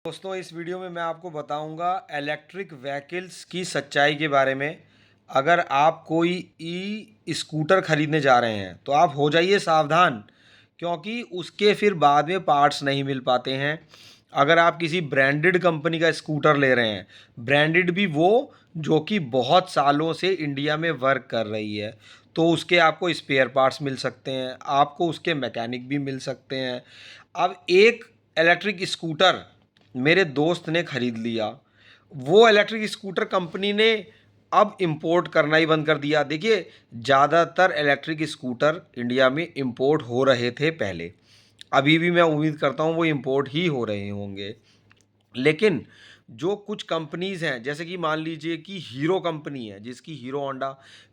दोस्तों, इस वीडियो में मैं आपको बताऊंगा इलेक्ट्रिक व्हीकल्स की सच्चाई के बारे में। अगर आप कोई ई स्कूटर खरीदने जा रहे हैं तो आप हो जाइए सावधान, क्योंकि उसके फिर बाद में पार्ट्स नहीं मिल पाते हैं। अगर आप किसी ब्रांडेड कंपनी का स्कूटर ले रहे हैं, ब्रांडेड भी वो जो कि बहुत सालों से इंडिया में वर्क कर रही है, तो उसके आपको स्पेयर पार्ट्स मिल सकते हैं, आपको उसके मैकेनिक भी मिल सकते हैं। अब एक इलेक्ट्रिक स्कूटर मेरे दोस्त ने ख़रीद लिया। वो इलेक्ट्रिक स्कूटर कंपनी ने अब इंपोर्ट करना ही बंद कर दिया। देखिए, ज़्यादातर इलेक्ट्रिक स्कूटर इंडिया में इंपोर्ट हो रहे थे पहले, अभी भी मैं उम्मीद करता हूँ वो इंपोर्ट ही हो रहे होंगे। लेकिन जो कुछ कंपनीज़ हैं, जैसे कि मान लीजिए कि हीरो कंपनी है, जिसकी हीरो होंडा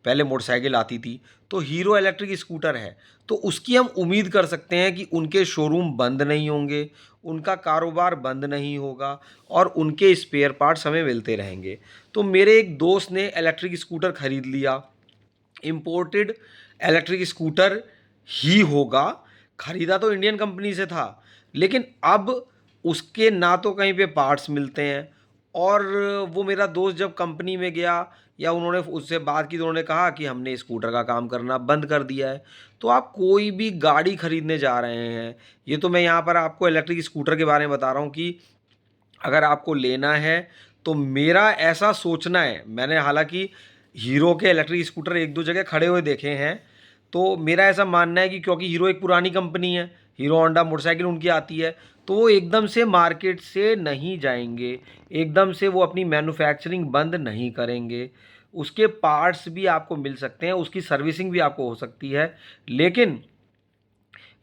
पहले मोटरसाइकिल आती थी, तो हीरो इलेक्ट्रिक स्कूटर है, तो उसकी हम उम्मीद कर सकते हैं कि उनके शोरूम बंद नहीं होंगे, उनका कारोबार बंद नहीं होगा और उनके स्पेयर पार्ट्स हमें मिलते रहेंगे। तो मेरे एक दोस्त ने इलेक्ट्रिक स्कूटर ख़रीद लिया। इम्पोर्टेड इलेक्ट्रिक स्कूटर ही होगा, ख़रीदा तो इंडियन कंपनी से था, लेकिन अब उसके ना तो कहीं पे पार्ट्स मिलते हैं। और वो मेरा दोस्त जब कंपनी में गया या उन्होंने उससे बात की तो उन्होंने कहा कि हमने स्कूटर का काम करना बंद कर दिया है। तो आप कोई भी गाड़ी खरीदने जा रहे हैं, ये तो मैं यहाँ पर आपको इलेक्ट्रिक स्कूटर के बारे में बता रहा हूँ कि अगर आपको लेना है तो मेरा ऐसा सोचना है, मैंने हालांकि हीरो के इलेक्ट्रिक स्कूटर एक दो जगह खड़े हुए देखे हैं, तो मेरा ऐसा मानना है कि क्योंकि हीरो एक पुरानी कंपनी है, हीरो होंडा मोटरसाइकिल उनकी आती है, तो वो एकदम से मार्केट से नहीं जाएंगे, एकदम से वो अपनी मैन्युफैक्चरिंग बंद नहीं करेंगे। उसके पार्ट्स भी आपको मिल सकते हैं, उसकी सर्विसिंग भी आपको हो सकती है। लेकिन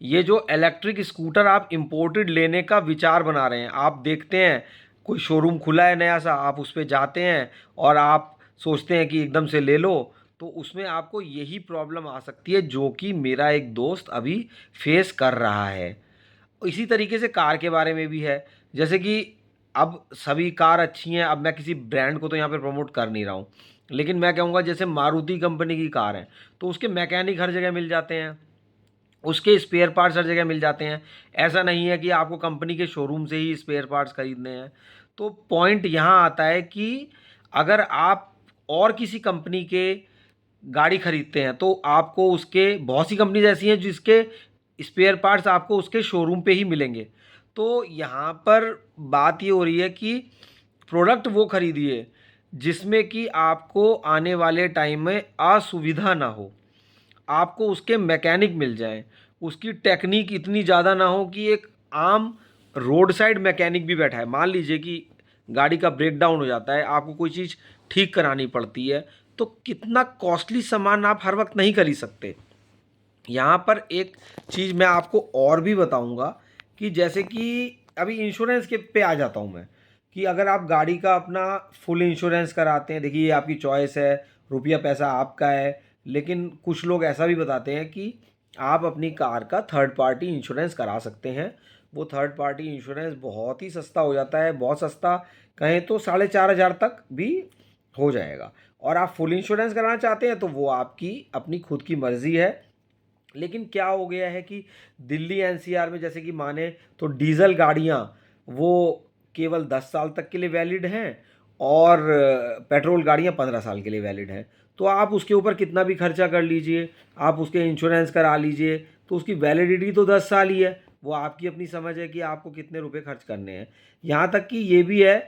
ये जो इलेक्ट्रिक स्कूटर आप इंपोर्टेड लेने का विचार बना रहे हैं, आप देखते हैं कोई शोरूम खुला है नया सा, आप उस पर जाते हैं और आप सोचते हैं कि एकदम से ले लो, तो उसमें आपको यही प्रॉब्लम आ सकती है जो कि मेरा एक दोस्त अभी फेस कर रहा है। इसी तरीके से कार के बारे में भी है। जैसे कि अब सभी कार अच्छी हैं, अब मैं किसी ब्रांड को तो यहाँ पे प्रमोट कर नहीं रहा हूँ, लेकिन मैं कहूँगा जैसे मारुति कंपनी की कार है, तो उसके मैकेनिक हर जगह मिल जाते हैं, उसके स्पेयर पार्ट्स हर जगह मिल जाते हैं। ऐसा नहीं है कि आपको कंपनी के शोरूम से ही स्पेयर पार्ट्स खरीदने हैं। तो पॉइंट यहाँ आता है कि अगर आप और किसी कंपनी के गाड़ी खरीदते हैं तो आपको उसके बहुत सी कंपनीज ऐसी हैं जिसके स्पेयर पार्ट्स आपको उसके शोरूम पे ही मिलेंगे। तो यहाँ पर बात ये हो रही है कि प्रोडक्ट वो खरीदिए जिसमें कि आपको आने वाले टाइम में असुविधा ना हो, आपको उसके मैकेनिक मिल जाएं, उसकी टेक्निक इतनी ज़्यादा ना हो कि एक आम रोड साइड मैकेनिक भी बैठा है। मान लीजिए कि गाड़ी का ब्रेक डाउन हो जाता है, आपको कोई चीज़ ठीक करानी पड़ती है, तो कितना कॉस्टली सामान आप हर वक्त नहीं खरीद सकते। यहाँ पर एक चीज़ मैं आपको और भी बताऊँगा कि जैसे कि अभी इंश्योरेंस के पे आ जाता हूँ मैं, कि अगर आप गाड़ी का अपना फुल इंश्योरेंस कराते हैं, देखिए ये आपकी चॉइस है, रुपया पैसा आपका है, लेकिन कुछ लोग ऐसा भी बताते हैं कि आप अपनी कार का थर्ड पार्टी इंश्योरेंस करा सकते हैं। वो थर्ड पार्टी इंश्योरेंस बहुत ही सस्ता हो जाता है, बहुत सस्ता कहें तो 4,500 तक भी हो जाएगा। और आप फुल इंश्योरेंस कराना चाहते हैं तो वो आपकी अपनी खुद की मर्ज़ी है। लेकिन क्या हो गया है कि दिल्ली एनसीआर में जैसे कि माने तो डीजल गाड़ियाँ वो केवल 10 साल तक के लिए वैलिड हैं और पेट्रोल गाड़ियाँ 15 साल के लिए वैलिड हैं। तो आप उसके ऊपर कितना भी खर्चा कर लीजिए, आप उसके इंश्योरेंस करा लीजिए, तो उसकी वैलिडिटी तो 10 साल ही है। वो आपकी अपनी समझ है कि आपको कितने रुपए खर्च करने हैं। यहाँ तक कि ये भी है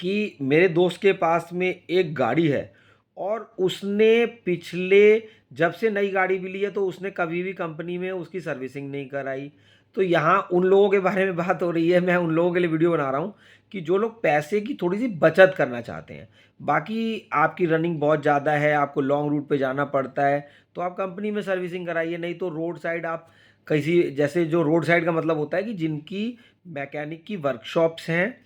कि मेरे दोस्त के पास में एक गाड़ी है और उसने पिछले जब से नई गाड़ी भी ली है तो उसने कभी भी कंपनी में उसकी सर्विसिंग नहीं कराई। तो यहाँ उन लोगों के बारे में बात हो रही है, मैं उन लोगों के लिए वीडियो बना रहा हूँ कि जो लोग पैसे की थोड़ी सी बचत करना चाहते हैं। बाकी आपकी रनिंग बहुत ज़्यादा है, आपको लॉन्ग रूट पे जाना पड़ता है, तो आप कंपनी में सर्विसिंग कराइए, नहीं तो रोड साइड आप किसी, जैसे जो रोड साइड का मतलब होता है कि जिनकी मैकेनिक की वर्कशॉप्स हैं,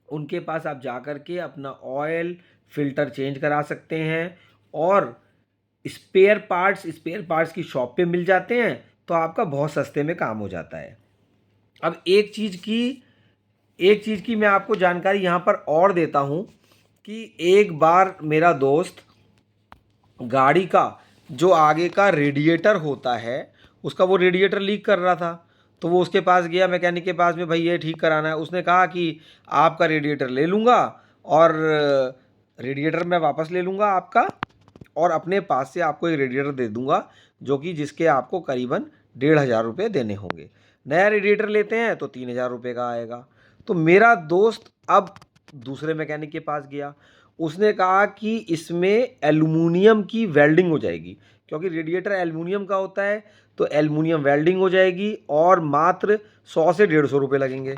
उनके पास आप जा कर के अपना ऑयल फिल्टर चेंज करा सकते हैं। और स्पेयर पार्ट्स की शॉप पे मिल जाते हैं, तो आपका बहुत सस्ते में काम हो जाता है। अब एक चीज़ की मैं आपको जानकारी यहाँ पर और देता हूँ कि एक बार मेरा दोस्त गाड़ी का जो आगे का रेडिएटर होता है, उसका वो रेडिएटर लीक कर रहा था। तो वो उसके पास गया मैकेनिक के पास में, भाई ये ठीक कराना है। उसने कहा कि आपका रेडिएटर ले लूँगा और रेडिएटर मैं वापस ले लूँगा आपका, और अपने पास से आपको एक रेडिएटर दे दूँगा जो कि जिसके आपको करीबन 1,500 रुपये देने होंगे। नया रेडिएटर लेते हैं तो 3,000 रुपये का आएगा। तो मेरा दोस्त अब दूसरे मैकेनिक के पास गया, उसने कहा कि इसमें एल्युमिनियम की वेल्डिंग हो जाएगी, क्योंकि रेडिएटर एल्युमिनियम का होता है, तो एल्युमिनियम वेल्डिंग हो जाएगी और मात्र 100 से 150 रुपये लगेंगे।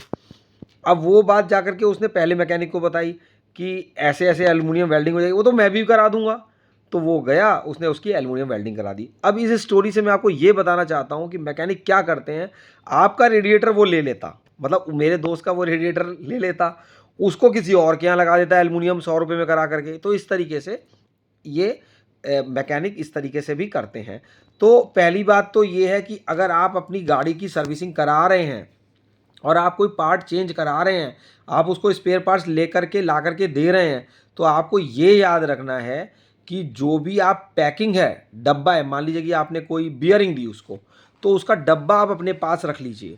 अब वो बात जा करके उसने पहले मैकेनिक को बताई कि ऐसे ऐसे एल्युमिनियम वेल्डिंग हो जाएगी, वो तो मैं भी करा दूंगा। तो वो गया, उसने उसकी एल्युमिनियम वेल्डिंग करा दी। अब इस स्टोरी से मैं आपको ये बताना चाहता हूँ कि मैकेनिक क्या करते हैं, आपका रेडिएटर वो ले लेता, मतलब मेरे दोस्त का वो रेडिएटर ले लेता, उसको किसी और के यहाँ लगा देता है एल्युमिनियम 100 रुपये में करा करके। तो इस तरीके से ये मैकेनिक इस तरीके से भी करते हैं। तो पहली बात तो ये है कि अगर आप अपनी गाड़ी की सर्विसिंग करा रहे हैं और आप कोई पार्ट चेंज करा रहे हैं, आप उसको स्पेयर पार्ट्स लेकर के ला करके दे रहे हैं, तो आपको ये याद रखना है कि जो भी आप पैकिंग है, डब्बा है, मान लीजिए कि आपने कोई बियरिंग दी उसको, तो उसका डब्बा आप अपने पास रख लीजिए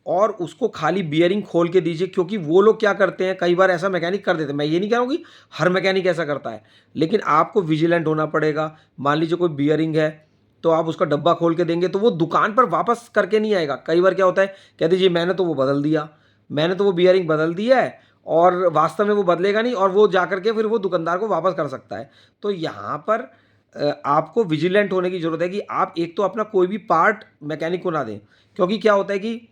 और उसको खाली बियरिंग खोल के दीजिए। क्योंकि वो लोग क्या करते हैं, कई बार ऐसा मैकेनिक कर देते हैं, मैं ये नहीं कह रहा हूँ कि हर मैकेनिक ऐसा करता है, लेकिन आपको विजिलेंट होना पड़ेगा। मान लीजिए कोई बियरिंग है तो आप उसका डब्बा खोल के देंगे तो वो दुकान पर वापस करके नहीं आएगा। कई बार क्या होता है, कह दीजिए मैंने तो वो बदल दिया, मैंने तो वो बियरिंग बदल दिया है, और वास्तव में वो बदलेगा नहीं, और वो जा करके फिर वो दुकानदार को वापस कर सकता है। तो यहाँ पर आपको विजिलेंट होने की ज़रूरत है कि आप एक तो अपना कोई भी पार्ट मैकेनिक को ना दें। क्योंकि क्या होता है कि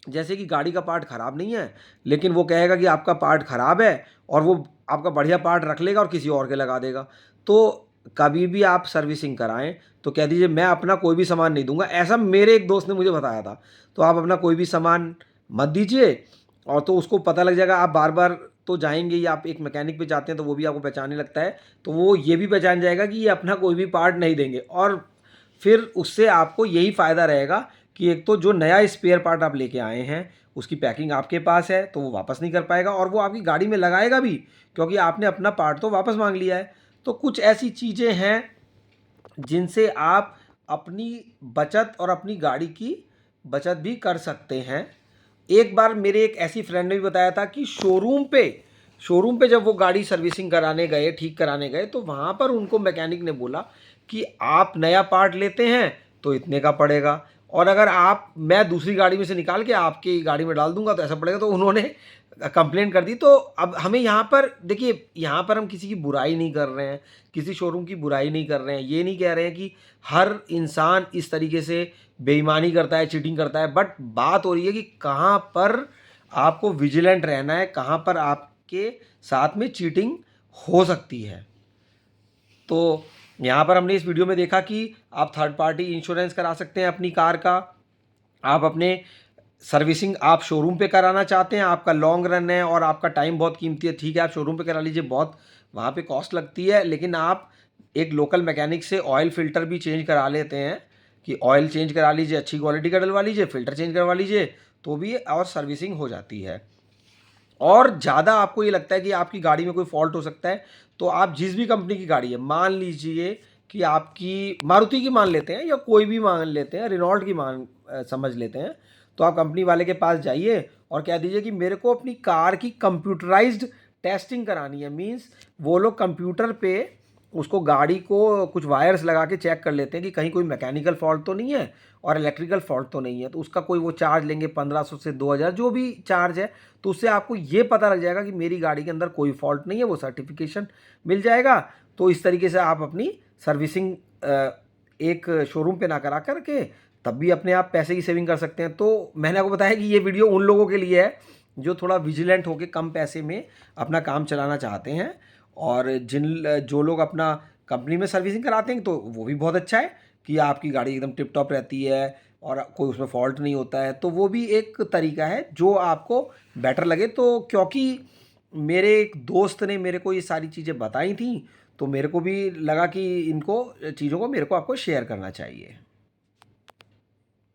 जैसे कि गाड़ी का पार्ट ख़राब नहीं है, लेकिन वो कहेगा कि आपका पार्ट ख़राब है, और वो आपका बढ़िया पार्ट रख लेगा और किसी और के लगा देगा। तो कभी भी आप सर्विसिंग कराएं तो कह दीजिए मैं अपना कोई भी सामान नहीं दूंगा। ऐसा मेरे एक दोस्त ने मुझे बताया था। तो आप अपना कोई भी सामान मत दीजिए, और तो उसको पता लग जाएगा। आप बार बार तो जाएंगे, या आप एक मैकेनिक पे जाते हैं तो वो भी आपको पहचानने लगता है, तो वो ये भी पहचान जाएगा कि ये अपना कोई भी पार्ट नहीं देंगे। और फिर उससे आपको यही फ़ायदा रहेगा कि एक तो जो नया स्पेयर पार्ट आप लेके आए हैं उसकी पैकिंग आपके पास है, तो वो वापस नहीं कर पाएगा, और वो आपकी गाड़ी में लगाएगा भी, क्योंकि आपने अपना पार्ट तो वापस मांग लिया है। तो कुछ ऐसी चीज़ें हैं जिनसे आप अपनी बचत और अपनी गाड़ी की बचत भी कर सकते हैं। एक बार मेरे एक ऐसी फ्रेंड ने भी बताया था कि शोरूम पे जब वो गाड़ी सर्विसिंग कराने गए, ठीक कराने गए, तो वहाँ पर उनको मैकेनिक ने बोला कि आप नया पार्ट लेते हैं तो इतने का पड़ेगा, और अगर मैं दूसरी गाड़ी में से निकाल के आपकी गाड़ी में डाल दूंगा तो ऐसा पड़ेगा। तो उन्होंने कंप्लेंट कर दी। तो अब हमें यहाँ पर देखिए, यहाँ पर हम किसी की बुराई नहीं कर रहे हैं, किसी शोरूम की बुराई नहीं कर रहे हैं, ये नहीं कह रहे हैं कि हर इंसान इस तरीके से बेईमानी करता है, चीटिंग करता है। बट बात हो रही है कि कहाँ पर आपको विजिलेंट रहना है, कहाँ पर आपके साथ में चीटिंग हो सकती है। तो यहाँ पर हमने इस वीडियो में देखा कि आप थर्ड पार्टी इंश्योरेंस करा सकते हैं अपनी कार का। आप अपने सर्विसिंग आप शोरूम पे कराना चाहते हैं, आपका लॉन्ग रन है और आपका टाइम बहुत कीमती है, ठीक है आप शोरूम पे करा लीजिए, बहुत वहाँ पे कॉस्ट लगती है। लेकिन आप एक लोकल मैकेनिक से ऑयल फ़िल्टर भी चेंज करा लेते हैं, कि ऑयल चेंज करा लीजिए, अच्छी क्वालिटी का डलवा लीजिए, फ़िल्टर चेंज करवा लीजिए, तो भी और सर्विसिंग हो जाती है। और ज़्यादा आपको ये लगता है कि आपकी गाड़ी में कोई फॉल्ट हो सकता है, तो आप जिस भी कंपनी की गाड़ी है, मान लीजिए कि आपकी मारुति की मान लेते हैं, या कोई भी मान लेते हैं, रेनॉल्ट की समझ लेते हैं, तो आप कंपनी वाले के पास जाइए और कह दीजिए कि मेरे को अपनी कार की कंप्यूटराइज्ड टेस्टिंग करानी है। मीन्स वो लोग कंप्यूटर पे उसको, गाड़ी को कुछ वायर्स लगा के चेक कर लेते हैं कि कहीं कोई मैकेनिकल फॉल्ट तो नहीं है और इलेक्ट्रिकल फॉल्ट तो नहीं है। तो उसका कोई वो चार्ज लेंगे 1500 से 2000, जो भी चार्ज है। तो उससे आपको ये पता लग जाएगा कि मेरी गाड़ी के अंदर कोई फॉल्ट नहीं है, वो सर्टिफिकेशन मिल जाएगा। तो इस तरीके से आप अपनी सर्विसिंग एक शोरूम पे ना करा करके तब भी अपने आप पैसे की सेविंग कर सकते हैं। तो मैंने आपको बताया कि ये वीडियो उन लोगों के लिए है जो थोड़ा विजिलेंट होकर कम पैसे में अपना काम चलाना चाहते हैं, और जो लोग अपना कंपनी में सर्विसिंग कराते हैं तो वो भी बहुत अच्छा है कि आपकी गाड़ी एकदम टिप टॉप रहती है और कोई उसमें फॉल्ट नहीं होता है। तो वो भी एक तरीका है जो आपको बेटर लगे। तो क्योंकि मेरे एक दोस्त ने मेरे को ये सारी चीज़ें बताई थी, तो मेरे को भी लगा कि इनको चीज़ों को मेरे को आपको शेयर करना चाहिए।